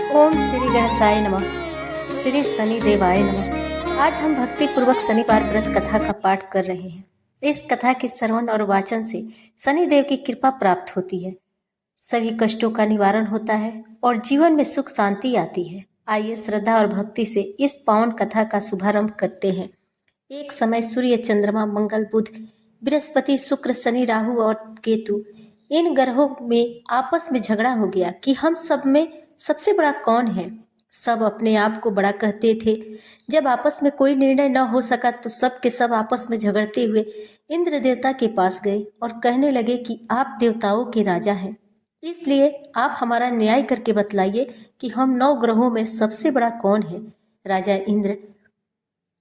ओम श्री गणेशाय नमः। श्री शनि देवाय नमः। आज हम भक्ति पूर्वक शनिवार व्रत कथा का पाठ कर रहे हैं। इस कथा के श्रवण और वाचन से शनि देव की कृपा प्राप्त होती है, सभी कष्टों का निवारण होता है और जीवन में सुख शांति आती है। आइए श्रद्धा और भक्ति से इस पावन कथा का शुभारंभ करते हैं। एक समय सूर्य, चंद्रमा, मंगल, बुध, बृहस्पति, शुक्र, शनि, राहु और केतु इन ग्रहों में आपस में झगड़ा हो गया कि हम सब में सबसे बड़ा कौन है। सब अपने आप को बड़ा कहते थे। जब आपस में कोई निर्णय न हो सका तो सब के सब आपस में झगड़ते हुए इंद्र देवता के पास गए और कहने लगे कि आप देवताओं के राजा हैं, इसलिए आप हमारा न्याय करके बतलाइए कि हम 9 ग्रहों में सबसे बड़ा कौन है। राजा इंद्र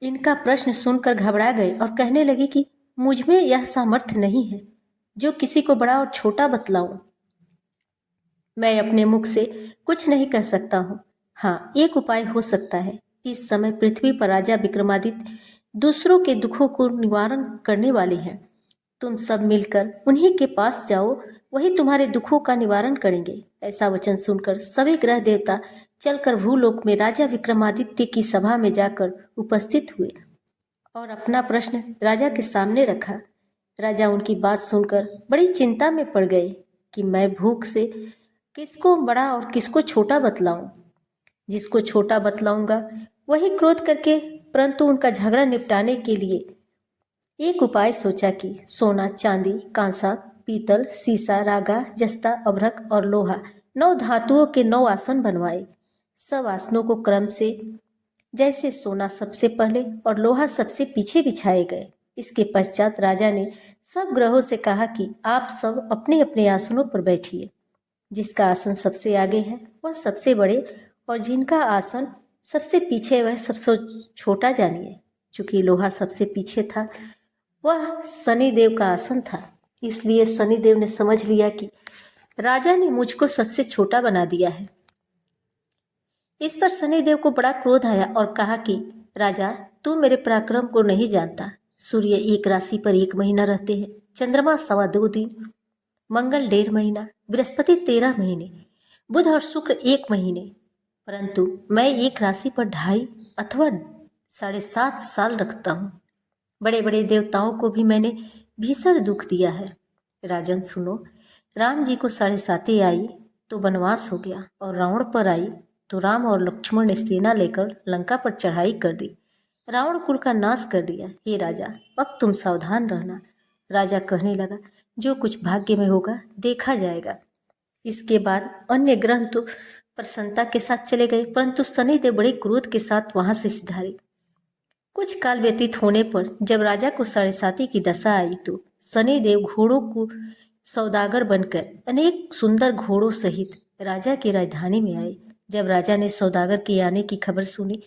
इनका प्रश्न सुनकर घबरा गए और कहने लगे कि मुझ में यह सामर्थ्य नहीं है जो किसी को बड़ा और छोटा बतलाऊं। मैं अपने मुख से कुछ नहीं कह सकता हूँ। हाँ, एक उपाय हो सकता है। इस समय पृथ्वी पर राजा विक्रमादित्य दूसरों के दुखों को निवारण करने वाले हैं। तुम सब मिलकर उन्हीं के पास जाओ, वही तुम्हारे दुखों का निवारण करेंगे। ऐसा वचन सुनकर सभी ग्रह देवता चलकर भूलोक में राजा विक्रमादित्य की सभा में जाकर उपस्थित हुए और अपना प्रश्न राजा के सामने रखा। राजा उनकी बात सुनकर बड़ी चिंता में पड़ गए कि मैं भूख से किसको बड़ा और किसको छोटा बतलाऊं। जिसको छोटा बतलाऊंगा वही क्रोध करके, परंतु उनका झगड़ा निपटाने के लिए एक उपाय सोचा कि सोना, चांदी, कांसा, पीतल, सीसा, रागा, जस्ता, अभ्रक और लोहा 9 धातुओं के 9 आसन बनवाए। सब आसनों को क्रम से, जैसे सोना सबसे पहले और लोहा सबसे पीछे बिछाए गए। इसके पश्चात राजा ने सब ग्रहों से कहा कि आप सब अपने अपने आसनों पर बैठिए। जिसका आसन सबसे आगे है वह सबसे बड़े और जिनका आसन सबसे पीछे वह सबसे छोटा जानिए। चूंकि लोहा सबसे पीछे था, वह शनिदेव का आसन था, इसलिए शनिदेव ने समझ लिया कि राजा ने मुझको सबसे छोटा बना दिया है। इस पर शनिदेव को बड़ा क्रोध आया और कहा कि राजा, तू मेरे पराक्रम को नहीं जानता। सूर्य एक राशि पर 1 महीना रहते हैं, चंद्रमा 2.25 दिन, मंगल 1.5 महीना, बृहस्पति 13 महीने, बुध और शुक्र 1 महीने, परंतु मैं एक राशि पर 2.5 अथवा 7.5 साल रखता हूँ। बड़े बड़े देवताओं को भी मैंने भीषण दुख दिया है। राजन सुनो, राम जी को 7.5 आई तो वनवास हो गया और रावण पर आई तो राम और लक्ष्मण ने सेना लेकर लंका पर चढ़ाई कर दी, रावण कुल का नाश कर दिया। हे राजा, अब तुम सावधान रहना। राजा कहने लगा, जो कुछ भाग्य में होगा देखा जाएगा। इसके बाद अन्य ग्रह तो प्रसन्नता के साथ चले गए, परंतु शनिदेव बड़े क्रोध के साथ वहां से सिधारे। कुछ काल व्यतीत होने पर जब राजा को 7.5 की दशा आई तो शनिदेव घोड़ों को सौदागर बनकर अनेक सुंदर घोड़ों सहित राजा की राजधानी में आए। जब राजा ने सौदागर के आने की खबर सुनी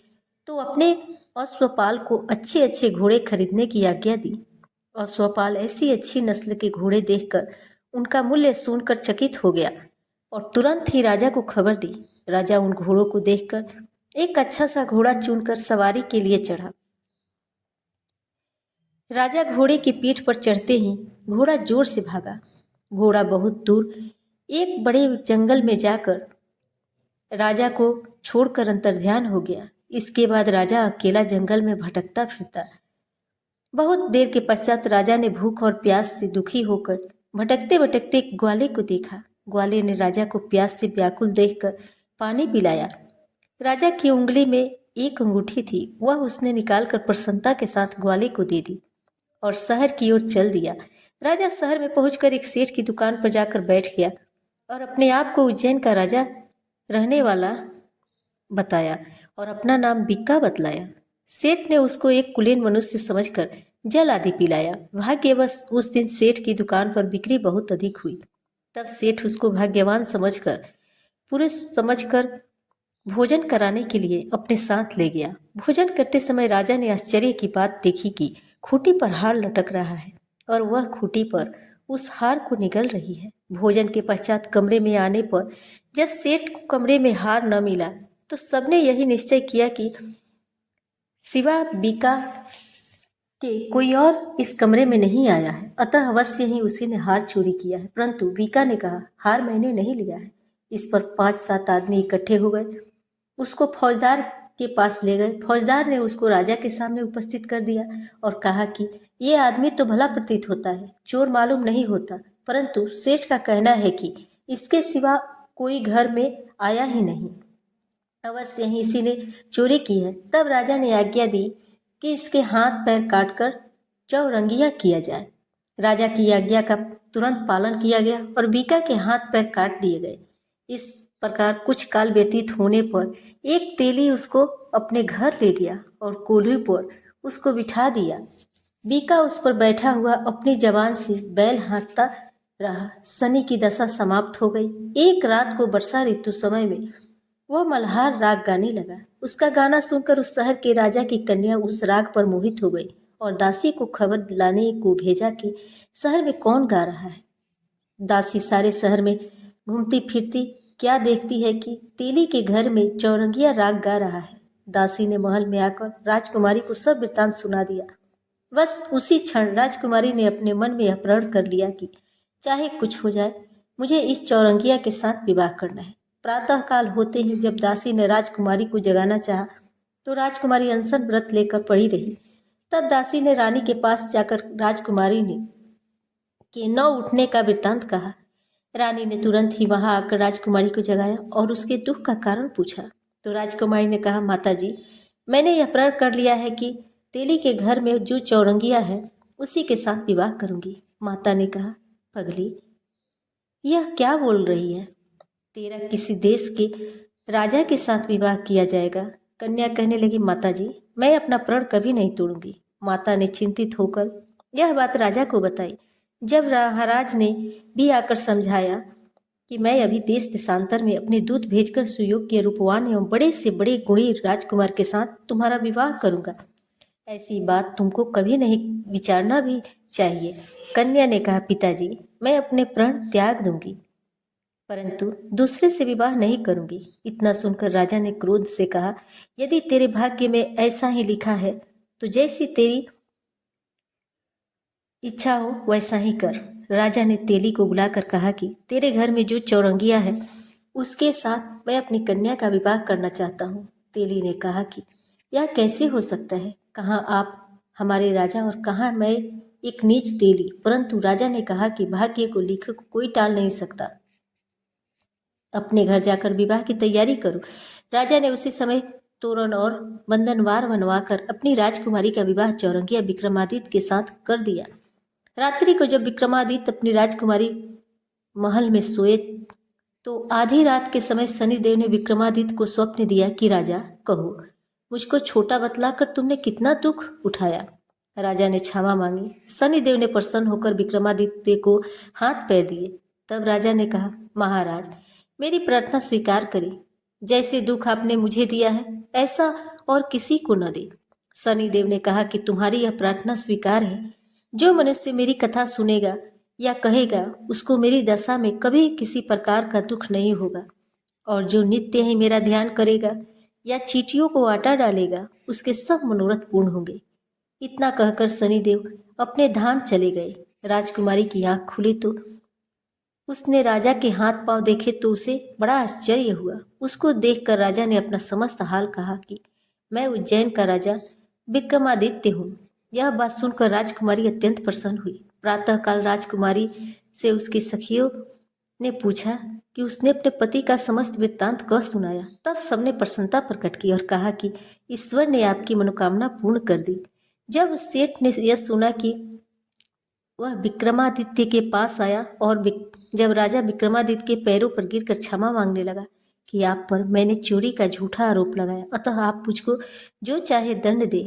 तो अपने अश्वपाल को अच्छे अच्छे घोड़े खरीदने की आज्ञा दी। अश्वपाल ऐसी अच्छी नस्ल के घोड़े देखकर उनका मूल्य सुनकर चकित हो गया और तुरंत ही राजा को खबर दी। राजा उन घोड़ों को देखकर एक अच्छा सा घोड़ा चुनकर सवारी के लिए चढ़ा। राजा घोड़े की पीठ पर चढ़ते ही घोड़ा जोर से भागा। घोड़ा बहुत दूर एक बड़े जंगल में जाकर राजा को छोड़कर अंतर्ध्यान हो गया। इसके बाद राजा अकेला जंगल में भटकता फिरता। बहुत देर के पश्चात राजा ने भूख और प्यास से दुखी होकर भटकते भटकते एक ग्वाले को देखा। ग्वाले ने राजा को प्यास से व्याकुल देखकर पानी पिलाया। राजा की उंगली में एक अंगूठी थी, वह उसने निकालकर प्रसन्नता के साथ ग्वाले को दे दी और शहर की ओर चल दिया। राजा शहर में पहुंचकर एक सेठ की दुकान पर जाकर बैठ गया और अपने आप को उज्जैन का राजा रहने वाला बताया और अपना नाम बिक्का बतलाया। सेठ ने उसको एक कुलीन मनुष्य समझकर जल आदि पिलाया। भाग्यवश उस दिन सेठ की दुकान पर बिक्री बहुत अधिक हुई। तब सेठ उसको भाग्यवान समझकर पुरुष समझकर भोजन कराने के लिए अपने साथ ले गया। भोजन करते समय राजा ने आश्चर्य की बात देखी कि खूंटी पर हार लटक रहा है और वह खूंटी पर उस हार को निगल रही है। भोजन के पश्चात कमरे में आने पर जब सेठ को कमरे में हार न मिला तो सबने यही निश्चय किया कि सिवा बीका के कोई और इस कमरे में नहीं आया है, अतः अवश्य ही उसी ने हार चोरी किया है। परंतु बीका ने कहा, हार मैंने नहीं लिया है। इस पर 5-7 आदमी इकट्ठे हो गए उसको फौजदार के पास ले गए। फौजदार ने उसको राजा के सामने उपस्थित कर दिया और कहा कि ये आदमी तो भला प्रतीत होता है, चोर मालूम नहीं होता, परंतु सेठ का कहना है कि इसके सिवा कोई घर में आया ही नहीं, अवश्य ही इसी ने चोरी की है। तब राजा ने आज्ञा दी कि इसके हाथ पैर काटकर चौरंगिया किया जाए। राजा की आज्ञा का तुरंत पालन किया गया और बीका के हाथ पैर काट दिए गए। इस प्रकार कुछ काल व्यतीत होने पर एक तेली उसको अपने घर ले गया और कोल्ही पर उसको बिठा दिया। बीका उस पर बैठा हुआ अपनी जबान से बैल हाँकता रहा। सनी की दशा समाप्त हो गई। एक रात को वर्षा ऋतु समय में वह मल्हार राग गाने लगा। उसका गाना सुनकर उस शहर के राजा की कन्या उस राग पर मोहित हो गई और दासी को खबर लाने को भेजा कि शहर में कौन गा रहा है। दासी सारे शहर में घूमती फिरती क्या देखती है कि तेली के घर में चौरंगिया राग गा रहा है। दासी ने महल में आकर राजकुमारी को सब वृत्तांत सुना दिया। बस उसी क्षण राजकुमारी ने अपने मन में यह प्रण कर लिया कि चाहे कुछ हो जाए, मुझे इस चौरंगिया के साथ विवाह करना है। प्रातःकाल होते ही जब दासी ने राजकुमारी को जगाना चाहा तो राजकुमारी अनशन व्रत लेकर पड़ी रही। तब दासी ने रानी के पास जाकर राजकुमारी ने के न उठने का वृत्तांत कहा। रानी ने तुरंत ही वहां आकर राजकुमारी को जगाया और उसके दुख का कारण पूछा। तो राजकुमारी ने कहा, माता जी, मैंने यह प्रण कर लिया है कि तेली के घर में जो चौरंगिया है उसी के साथ विवाह करूंगी। माता ने कहा, पगली, यह क्या बोल रही है? तेरा किसी देश के राजा के साथ विवाह किया जाएगा। कन्या कहने लगी, माता जी, मैं अपना प्रण कभी नहीं तोड़ूंगी। माता ने चिंतित होकर यह बात राजा को बताई। जब महाराज ने भी आकर समझाया कि मैं अभी देश देशांतर में अपने दूत भेजकर सुयोग्य रूपवान एवं बड़े से बड़े गुणी राजकुमार के साथ तुम्हारा विवाह करूंगा, ऐसी बात तुमको कभी नहीं विचारना भी चाहिए। कन्या ने कहा, पिताजी, मैं अपने प्रण त्याग दूंगी, परंतु दूसरे से विवाह नहीं करूंगी। इतना सुनकर राजा ने क्रोध से कहा, यदि तेरे भाग्य में ऐसा ही लिखा है तो जैसी तेरी इच्छा हो वैसा ही कर। राजा ने तेली को बुलाकर कहा कि तेरे घर में जो चौरंगिया है उसके साथ मैं अपनी कन्या का विवाह करना चाहता हूँ। तेली ने कहा कि यह कैसे हो सकता है? कहाँ आप हमारे राजा और कहाँ मैं एक नीच तेली। परंतु राजा ने कहा कि भाग्य को लिखे को कोई टाल नहीं सकता, अपने घर जाकर विवाह की तैयारी करो। राजा ने उसी समय तोरण और बंधनवार बनवाकर अपनी राजकुमारी का विवाह चौरंगिया विक्रमादित्य के साथ कर दिया। रात्रि को जब विक्रमादित्य अपनी राजकुमारी महल में सोए तो आधी रात के समय शनिदेव ने विक्रमादित्य को स्वप्न दिया कि राजा, कहो, मुझको छोटा बतलाकर तुमने कितना दुख उठाया। राजा ने क्षमा मांगी। शनिदेव ने प्रसन्न होकर विक्रमादित्य को हाथ पैर दिए। तब राजा ने कहा, महाराज, मेरी प्रार्थना स्वीकार करें। जैसे दुख आपने मुझे दिया है ऐसा और किसी को न दे। शनिदेव ने कहा कि तुम्हारी यह प्रार्थना स्वीकार है। जो मनुष्य मेरी कथा सुनेगा या कहेगा उसको मेरी दशा में कभी किसी प्रकार का दुख नहीं होगा, और जो नित्य ही मेरा ध्यान करेगा या चींटियों को आटा डालेगा उसके सब मनोरथ पूर्ण होंगे। इतना कहकर शनिदेव अपने धाम चले गए। राजकुमारी की आंख खुली तो उसने राजा के हाथ पांव देखे तो उसे बड़ा आश्चर्य हुआ। उसको देखकर राजा ने अपना समस्त हाल कहा कि मैं उज्जैन का राजा विक्रमादित्य हूँ। यह बात सुनकर राजकुमारी अत्यंत प्रसन्न हुई। प्रातःकाल राजकुमारी से उसकी सखियों ने पूछा कि उसने अपने पति का समस्त वृत्तांत कह सुनाया। तब सबने प्रसन्नता प्रकट की और कहा कि ईश्वर ने आपकी मनोकामना पूर्ण कर दी। जब उस सेठ ने यह सुना कि वह विक्रमादित्य के पास आया और जब राजा विक्रमादित्य के पैरों पर गिरकर क्षमा मांगने लगा कि आप पर मैंने चोरी का झूठा आरोप लगाया, अतः आप मुझको जो चाहे दंड दे।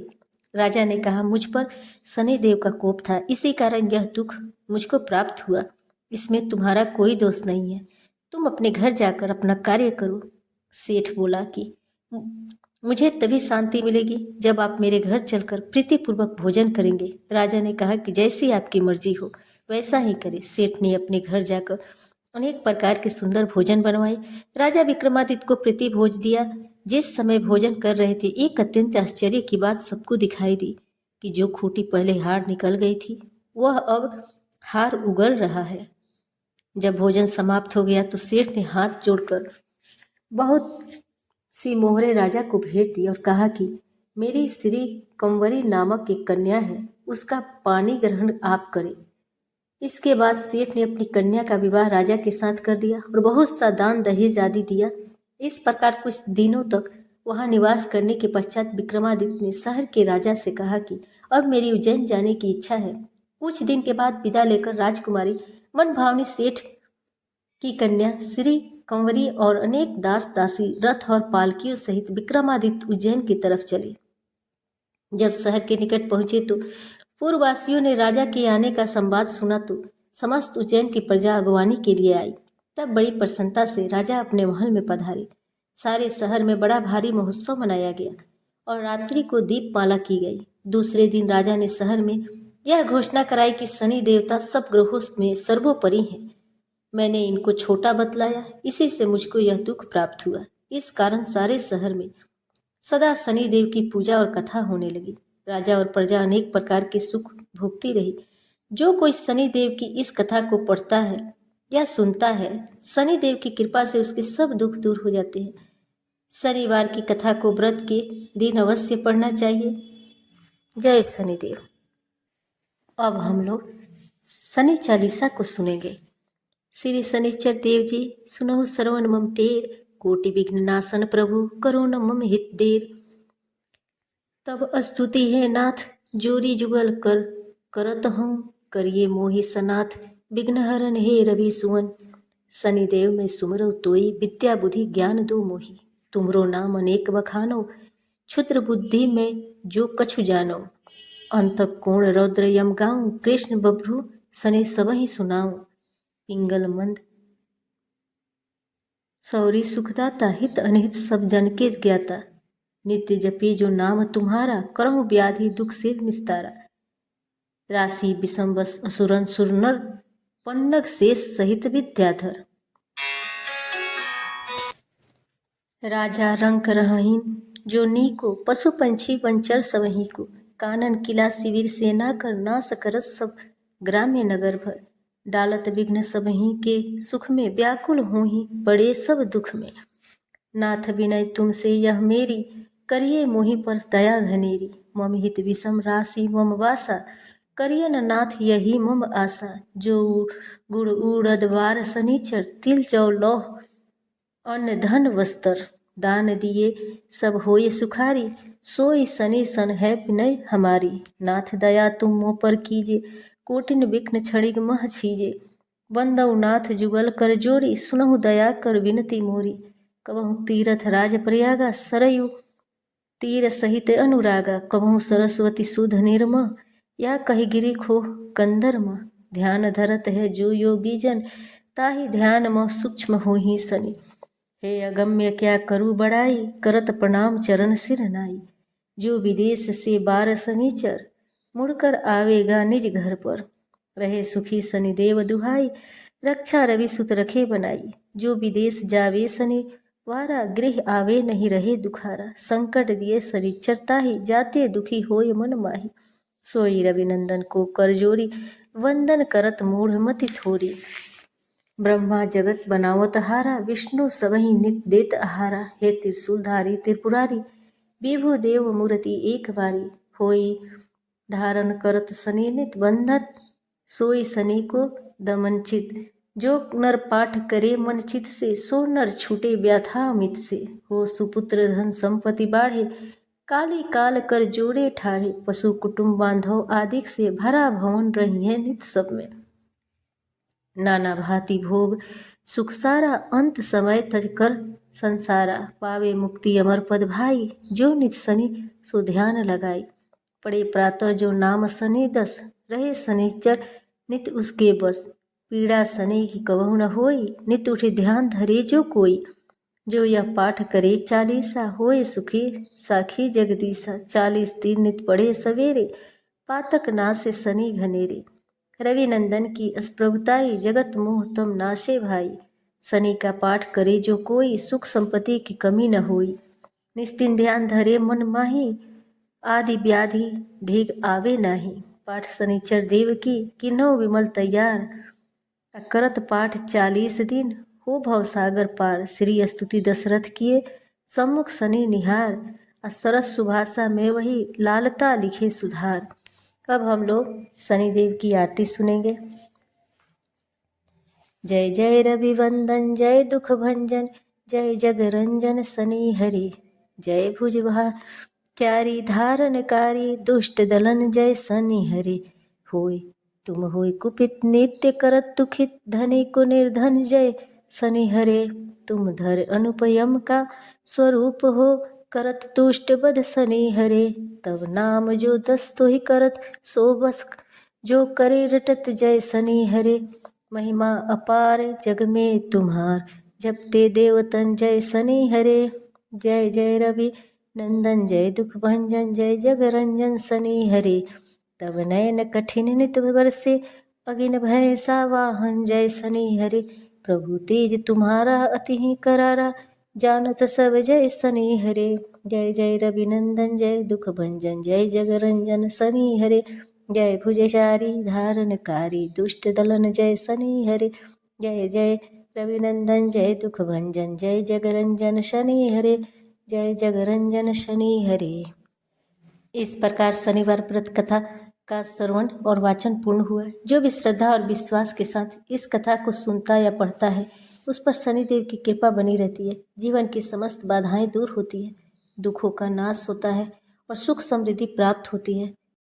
राजा ने कहा, मुझ पर शनिदेव का कोप था, इसी कारण यह दुख मुझको प्राप्त हुआ। इसमें तुम्हारा कोई दोष नहीं है। तुम अपने घर जाकर अपना कार्य करो। सेठ बोला कि मुझे तभी शांति मिलेगी जब आप मेरे घर चलकर प्रीतिपूर्वक भोजन करेंगे। राजा ने कहा कि जैसी आपकी मर्जी हो वैसा ही करे। सेठ ने अपने घर जाकर अनेक प्रकार के सुंदर भोजन बनवाए। राजा विक्रमादित्य को प्रीति भोज दिया। जिस समय भोजन कर रहे थे एक अत्यंत आश्चर्य की बात सबको दिखाई दी कि जो खूंटी पहले हार निकल गई थी वह अब हार उगल रहा है। जब भोजन समाप्त हो गया तो सेठ ने हाथ जोड़कर बहुत सिमोहरे राजा को भेंट दी और कहा कि मेरी श्री कंवरी नामक एक कन्या है, उसका पानी ग्रहण आप करें। इसके बाद सेठ ने अपनी कन्या का विवाह राजा के साथ कर दिया और बहुत सा दान दहेज आदि दिया। इस प्रकार कुछ दिनों तक वहां निवास करने के पश्चात विक्रमादित्य ने शहर के राजा से कहा कि अब मेरी उज्जैन जाने की इच्छा है। कुछ दिन के बाद विदा लेकर राजकुमारी मनभावनी सेठ की कन्या श्री कंवरी और अनेक दास दासी रथ और पालकियों सहित विक्रमादित्य उज्जैन की तरफ चले। जब शहर के निकट पहुंचे तो पूर्ववासियों ने राजा के आने का संवाद सुना तो समस्त उज्जैन की प्रजा अगवानी के लिए आई। तब बड़ी प्रसन्नता से राजा अपने महल में पधारे। सारे शहर में बड़ा भारी महोत्सव मनाया गया और रात्रि को दीपमाला की गई। दूसरे दिन राजा ने शहर में यह घोषणा कराई कि शनि देवता सब ग्रहों में सर्वोपरि हैं। मैंने इनको छोटा बतलाया, इसी से मुझको यह दुख प्राप्त हुआ। इस कारण सारे शहर में सदा शनि देव की पूजा और कथा होने लगी। राजा और प्रजा अनेक प्रकार के सुख भोगती रही। जो कोई शनि देव की इस कथा को पढ़ता है या सुनता है, शनि देव की कृपा से उसके सब दुख दूर हो जाते हैं। शनिवार की कथा को व्रत के दिन अवश्य पढ़ना चाहिए। जय शनिदेव। अब हम लोग शनि चालीसा को सुनेंगे। श्री शनिचर देव जी सुनहु श्रवण मम टेर, कोटि विघ्न नाशन प्रभु करो न मम हित देर। तब स्तुति है नाथ जोरी जुगल करत हूँ, करिए मोहि सनाथ विघ्नहरण हे रवि सुवन। शनिदेव में सुमरो तोई, विद्या बुद्धि ज्ञान दो मोहि। तुमरो नाम अनेक बखानो, क्षुद्र बुद्धि में जो कछु जानो। अंत कोण रौद्र यम गाऊं, कृष्ण बभ्रु शनि सबहि सुनाऊं। पिंगल मंद सौरी सुखदाता, हित अनहित सब जन के ज्ञाता। नित्य जपी जो नाम तुम्हारा, करहु व्याधि दुख से निस्तारा। राशि विषम बस असुरन सुरनर, पन्नग शेष सहित विद्याधर। राजा रंक रहहीन जो नीको, पशु पंछी वंचर सबही को। कानन किला शिविर सेना कर, नाश करत सब ग्राम्य नगर भर। डालत विघ्न सबही के सुख में, व्याकुल होही बड़े सब दुख में। नाथ विनय तुमसे यह मेरी, करिए मोहि पर दया घनेरी। मम हित विषम राशि मम वासा, करिए न नाथ यही मम आशा। जो गुड़ उड़द वार शनिचर, तिल जौ लौह अन्न धन वस्त्र। दान दिए सब होए सुखारी, सोई शनि सन है विनय हमारी। नाथ दया तुम मोह पर कीजे, कोटिन विघ्न क्षणिक मह छीजे। वंदऊ नाथ जुगल कर जोरी, सुनहु दया कर विनती मोरी। कबहु तीरथ राज प्रयागा, सरयू तीर सहित अनुरागा। कबहु सरस्वती सुध निर्मह, या कही गिरि खोह कंदर्म। ध्यान धरत है जो योगी जन, ताहि ध्यान मह सूक्ष्म होहि शनि। हे अगम्य क्या करूँ बड़ाई, करत प्रणाम चरण सिर नाई। जो विदेश से बार शनिचर, मुड़कर आवेगा निज घर पर। रहे सुखी शनिदेव दुहाई, रक्षा रवि सुत रखे बनाई। जो विदेश जावे शनि वारा, गृह आवे नहीं रहे दुखारा। संकट दिए शनिचर ताहि, जाते दुखी होय मन माही। सोई रविनंदन को कर जोरी, वंदन करत मूढ़ मति थोरी। ब्रह्मा जगत बनावत हारा, विष्णु सबहि नित देत आहारा। हे त्रिशूलधारी त्रिपुरारी, विभु देव मूर्ति एक बारी। होई धारण करत शनि नित बंधन, सोई शनि को दमन चित। जो नर पाठ करे मन चित से, सो नर छूटे व्याथा अमित से। हो सुपुत्र धन संपत्ति बाढ़े, काली काल कर जोड़े ठाढ़े। पशु कुटुंब बांधव आदिक से, भरा भवन रही है नित सब में। नाना भांति भोग सुख सारा, अंत समय तज कर संसारा। पावे मुक्ति अमर पद भाई, जो नित शनि सो ध्यान लगाई। पड़े प्रातः जो नाम शनि दस, रहे शनिचर नित उसके बस। पीड़ा शनि की कबहु न होई, नित उठे ध्यान धरे जो कोई। जो यह पाठ करे चालीसा, होए सुखी साखी जगदीसा। 40 दिन नित पढ़े सवेरे, पातक नासे शनि घनेरे। रवि नंदन की अस्प्रभुताई, जगत मोह तम नाशे भाई। शनि का पाठ करे जो कोई, सुख संपत्ति की कमी न होई। निस्तिन ध्यान धरे मन माही, आदि व्याधि भीग आवे नाही। पाठ शनिचर देव की, किन्हौ विमल तैयार। करत पाठ 40 दिन, हो भव सागर पार। श्री स्तुति दशरथ किए, सम्मुख शनि निहार, सरस सुभाषा में वही लालता लिखे सुधार। अब हम लोग शनिदेव की आरती सुनेंगे। जय जय रविवंदन, जय दुख भंजन, जय जगरंजन शनि हरि। जय भुजभारी धारणकारी, दुष्ट दलन जय शनि हरि। होय तुम होय कुपित, नित्य करत दुखित, धनी को निर्धन जय शनि हरे। तुम धर अनुपयम का स्वरूप हो, करत तुष्ट बद शनि हरे। तब नाम जो दस तो ही करत, सो बस जो करे रटत जय शनि हरे। महिमा अपार जग में तुम्हार, जपते देवतन जय शनि हरे। जय जय रवि नंदन, जय दुख भंजन, जय जगरंजन शनि हरे। तब नयन कठिन नित बरसे, अगिन भय सा वाहन जय शनि हरे। प्रभु तेज तुम्हारा अति ही करारा, जानत सब जय शनि हरे। जय जय रवि नंदन, जय दुख भंजन, जय जगरंजन शनि हरे। जय भुजचारी धारणकारी, दुष्ट दलन जय शनि हरे। जय जय रविनंदन, जय दुख भंजन, जय जगरंजन शनि हरे। जय जगरंजन शनि हरे। इस प्रकार शनिवार व्रत कथा का श्रवण और वाचन पूर्ण हुआ। जो भी श्रद्धा और विश्वास के साथ इस कथा को सुनता या पढ़ता है, उस पर शनिदेव की कृपा बनी रहती है। जीवन की समस्त बाधाएं दूर होती है, दुखों का नाश होता है और सुख समृद्धि प्राप्त होती है।